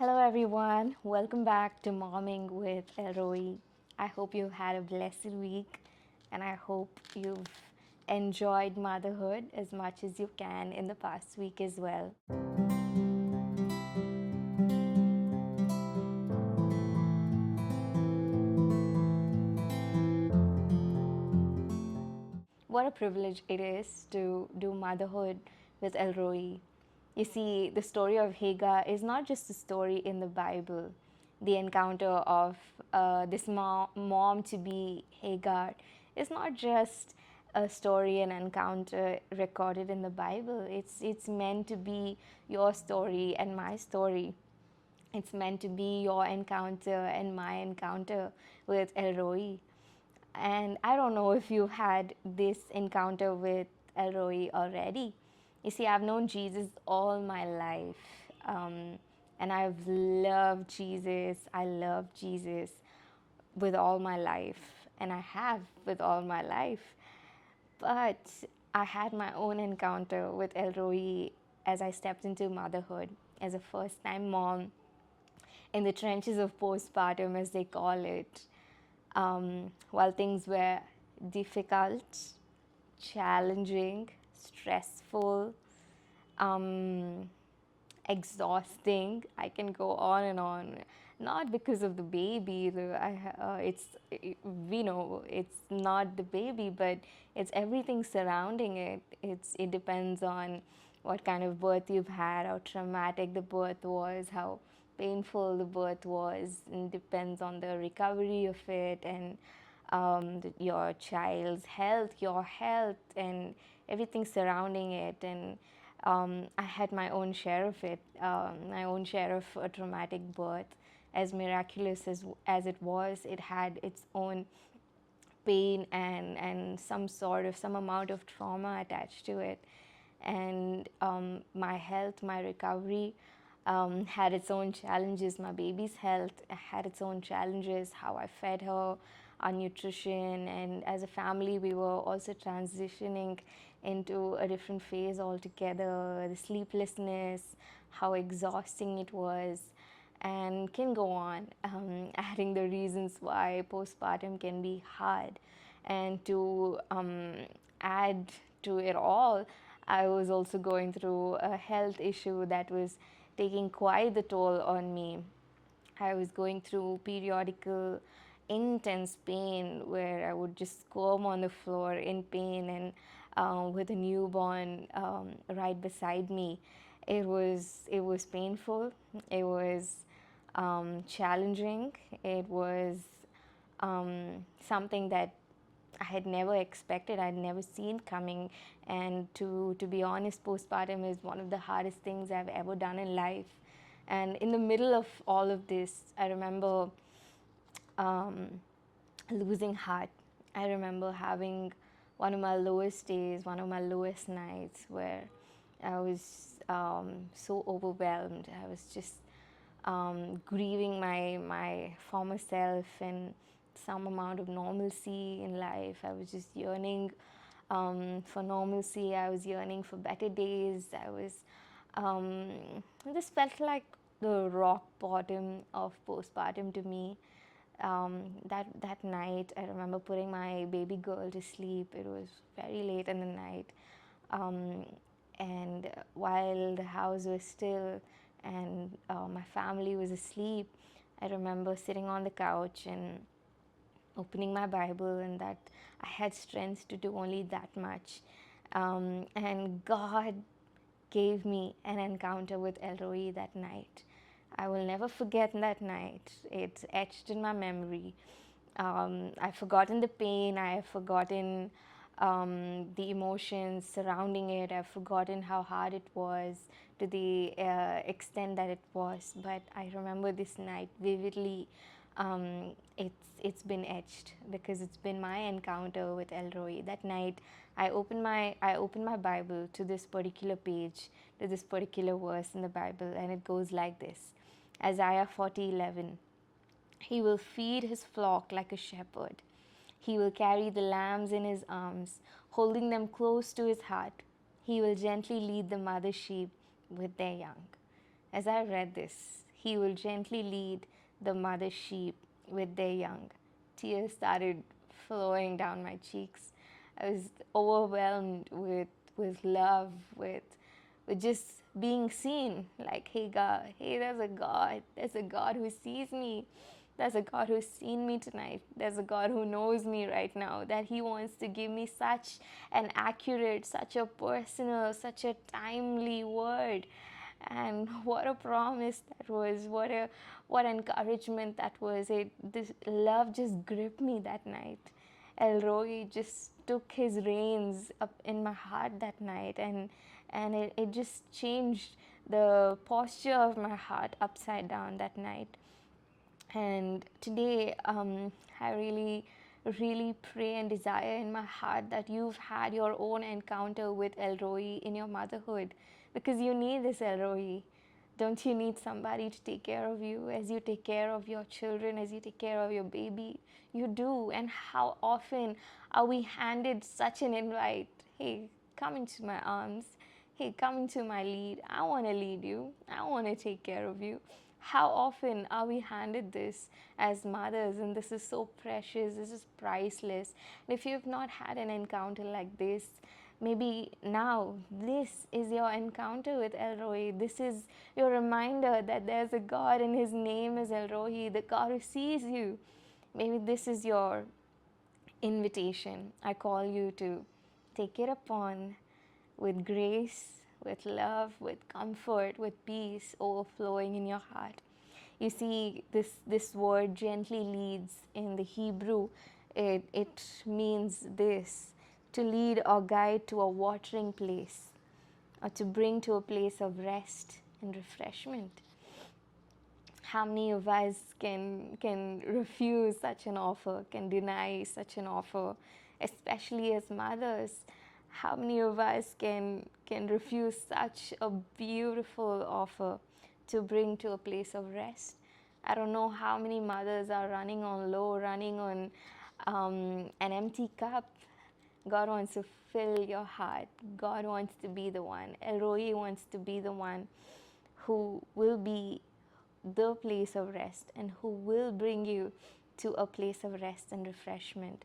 Hello, everyone. Welcome back to Momming with Elroy. I hope you had a blessed week and I hope you've enjoyed motherhood as much as you can in the past week as well. What a privilege it is to do motherhood with Elroy. You see, the story of Hagar is not just a story in the Bible. The encounter of this mom to be Hagar is not just a story, an encounter recorded in the Bible. It's meant to be your story and my story. It's meant to be your encounter and my encounter with Elroy. And I don't know if you had this encounter with Elroy already. You see, I've known Jesus all my life. And I've loved Jesus. I love Jesus with all my life. And I have with all my life. But I had my own encounter with Elroy as I stepped into motherhood as a first time mom in the trenches of postpartum, as they call it. While things were difficult, challenging, stressful, um, exhausting. I can go on and on. Not because of the baby. We know it's not the baby, but it's everything surrounding it. It depends on what kind of birth you've had, how traumatic the birth was, how painful the birth was, and depends on the recovery of it and your child's health, your health, and everything surrounding it. And I had my own share of it, my own share of a traumatic birth. As miraculous as it was, it had its own pain and some amount of trauma attached to it. And my health, my recovery had its own challenges. My baby's health had its own challenges, how I fed her, our nutrition, and as a family, we were also transitioning into a different phase altogether. The sleeplessness, how exhausting it was, and can go on, adding the reasons why postpartum can be hard. And to add to it all, I was also going through a health issue that was taking quite the toll on me. I was going through periodical intense pain where I would just squirm on the floor in pain and with a newborn right beside me. It was painful. It was challenging. It was something that I had never expected, I'd never seen coming. And to be honest, postpartum is one of the hardest things I've ever done in life. And in the middle of all of this, I remember um, losing heart. I remember having one of my lowest days, one of my lowest nights where I was so overwhelmed. I was just grieving my former self and some amount of normalcy in life. I was just yearning for normalcy. I was yearning for better days. Um, this felt like the rock bottom of postpartum to me. That night, I remember putting my baby girl to sleep. It was very late in the night, um, and while the house was still and my family was asleep, I remember sitting on the couch and opening my Bible, and that I had strength to do only that much. And God gave me an encounter with Elroy that night. I will never forget that night. It's etched in my memory. I've forgotten the pain, I have forgotten the emotions surrounding it, I've forgotten how hard it was to the extent that it was. But I remember this night vividly. It's been etched because it's been my encounter with Elroy. That night, I opened my Bible to this particular page, to this particular verse in the Bible, and it goes like this: Isaiah 40:11. He will feed his flock like a shepherd. He will carry the lambs in his arms, holding them close to his heart. He will gently lead the mother sheep with their young. As I read this, He will gently lead the mother sheep with their young. Tears started flowing down my cheeks. I was overwhelmed with love, with just being seen. Like, hey God, hey, there's a God. There's a God who sees me. There's a God who's seen me tonight. There's a God who knows me right now. That He wants to give me such an accurate, such a personal, such a timely word. And what a promise that was. What encouragement that was. This love just gripped me that night. Elroy just took his reins up in my heart that night, and it just changed the posture of my heart upside down that night. And today, I really pray and desire in my heart that you've had your own encounter with Elroy in your motherhood, because you need this Elroy. Don't you need somebody to take care of you as you take care of your children, as you take care of your baby? You do. And how often are we handed such an invite? Hey, come into my arms. Hey, come into my lead. I want to lead you. I want to take care of you. How often are we handed this as mothers? And this is so precious. This is priceless. And if you've not had an encounter like this, maybe now this is your encounter with Elroy. This is your reminder that there's a God and His name is Elroy, the God who sees you. Maybe this is your invitation. I call you to take it upon with grace, with love, with comfort, with peace overflowing in your heart. You see, this word gently leads in the Hebrew, it means this: to lead or guide to a watering place, or to bring to a place of rest and refreshment. How many of us can refuse such an offer, can deny such an offer, especially as mothers? How many of us can refuse such a beautiful offer to bring to a place of rest? I don't know how many mothers are running on low, running on an empty cup. God wants to fill your heart. God wants to be the one. Elroy wants to be the one who will be the place of rest and who will bring you to a place of rest and refreshment.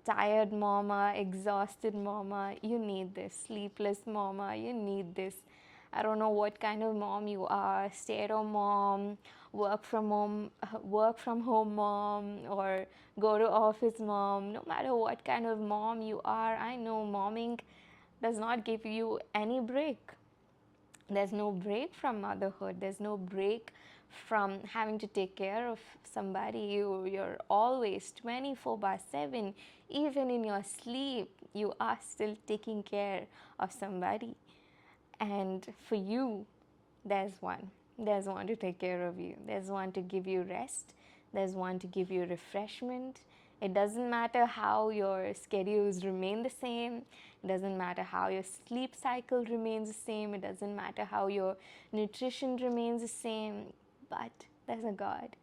Tired mama, exhausted mama, you need this. Sleepless mama, you need this. I don't know what kind of mom you are, stay-at-home mom, work from home mom, or go to office mom. No matter what kind of mom you are, I know momming does not give you any break. There's no break from motherhood. There's no break from having to take care of somebody. You're always 24/7. Even in your sleep, you are still taking care of somebody. And for you, there's one. There's one to take care of you. There's one to give you rest. There's one to give you refreshment. It doesn't matter how your schedules remain the same. It doesn't matter how your sleep cycle remains the same. It doesn't matter how your nutrition remains the same. But there's a God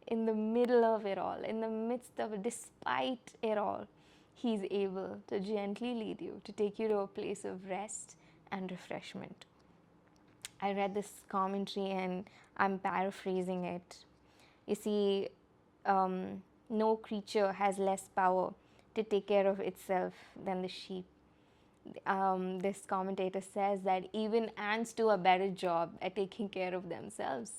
in the middle of it all, in the midst of it, despite it all. He's able to gently lead you, to take you to a place of rest and refreshment. I read this commentary and I'm paraphrasing it. You see, no creature has less power to take care of itself than the sheep. This commentator says that even ants do a better job at taking care of themselves.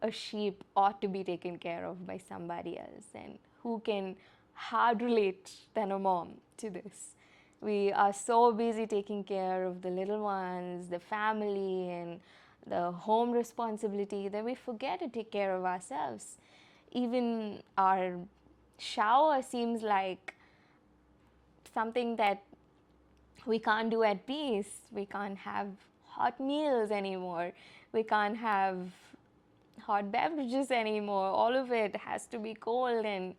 A sheep ought to be taken care of by somebody else, and who can hard relate than a mom to this? We are so busy taking care of the little ones, the family, and the home responsibility that we forget to take care of ourselves. Even our shower seems like something that we can't do at peace. We can't have hot meals anymore. We can't have hot beverages anymore. All of it has to be cold and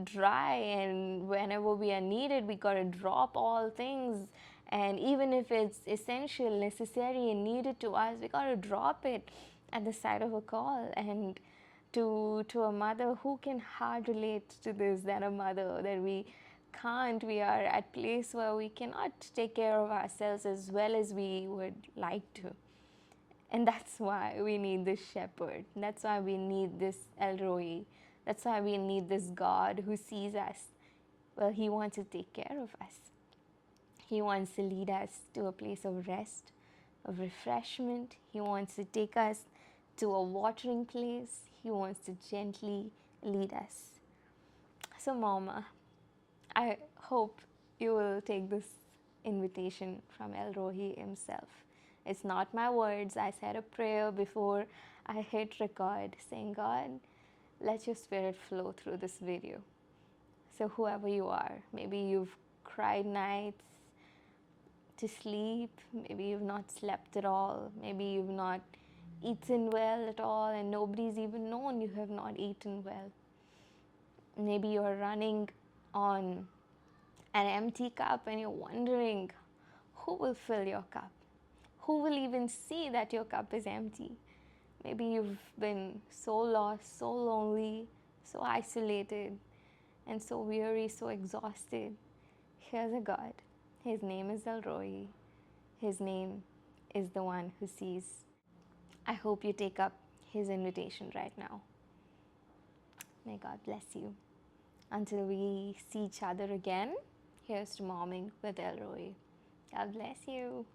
dry, and whenever we are needed, we got to drop all things. And even if it's essential, necessary, and needed to us, we got to drop it at the side of a call. And to a mother, who can hard relate to this than a mother, that we are at place where we cannot take care of ourselves as well as we would like to. And that's why we need this shepherd. That's why we need this El Roi. That's why we need this God who sees us. Well, He wants to take care of us. He wants to lead us to a place of rest, of refreshment. He wants to take us to a watering place. He wants to gently lead us. So, Mama, I hope you will take this invitation from El Rohi himself. It's not my words. I said a prayer before I hit record saying, God, let your spirit flow through this video. So whoever you are, maybe you've cried nights to sleep, maybe you've not slept at all, maybe you've not eaten well at all and nobody's even known you have not eaten well. Maybe you're running on an empty cup and you're wondering who will fill your cup? Who will even see that your cup is empty? Maybe you've been so lost, so lonely, so isolated, and so weary, so exhausted. Here's a God. His name is El Roi. His name is the one who sees. I hope you take up His invitation right now. May God bless you. Until we see each other again, here's to Momming with El Roi. God bless you.